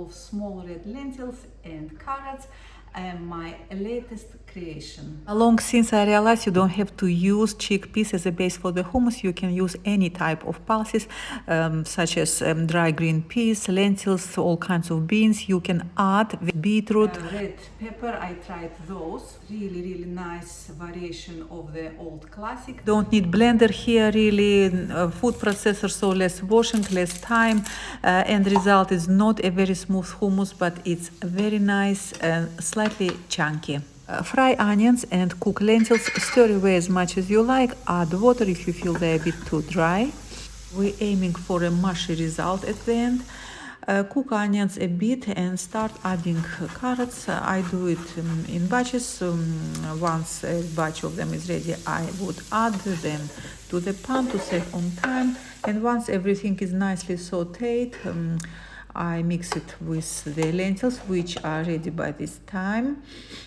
of small red lentils and carrots, my latest creation. Long since I realized you don't have to use chickpeas as a base for the hummus. You can use any type of pulses, such as dry green peas, lentils, all kinds of beans. You can add beetroot. Red pepper, I tried those. Really nice variation of the old classic. Don't need blender here, really. Food processor, so less washing, less time. End result is not a very smooth hummus, but it's very nice and slightly chunky. Fry onions and cook lentils. Stir away as much as you like. Add water if you feel they're a bit too dry. We're aiming for a mushy result at the end. Cook onions a bit and start adding carrots. I do it in batches. Once a batch of them is ready, I would add them to the pan to save on time. And once everything is nicely sauteed, I mix it with the lentils, which are ready by this time.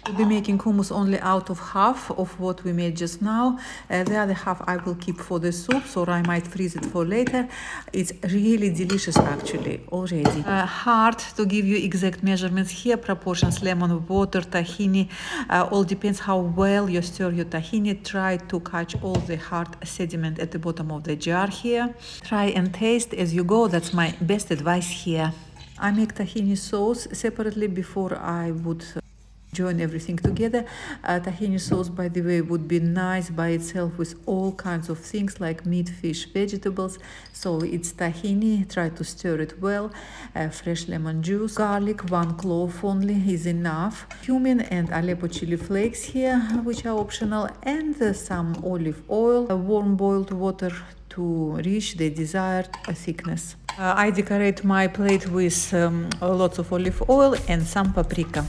We'll be making hummus only out of half of what we made just now. The other half I will keep for the soups, or I might freeze it for later. It's really delicious actually already. Hard to give you exact measurements here, proportions, lemon, water, tahini. All depends how well you stir your tahini. Try to catch all the hard sediment at the bottom of the jar here. Try and taste as you go. That's my best advice here. I make tahini sauce separately before I would join everything together. Tahini sauce, by the way, would be nice by itself with all kinds of things like meat, fish, vegetables. So it's tahini, try to stir it well. Fresh lemon juice, garlic, 1 clove only is enough. Cumin and Aleppo chili flakes here, which are optional, and some olive oil, warm boiled water to reach the desired thickness. I decorate my plate with lots of olive oil and some paprika.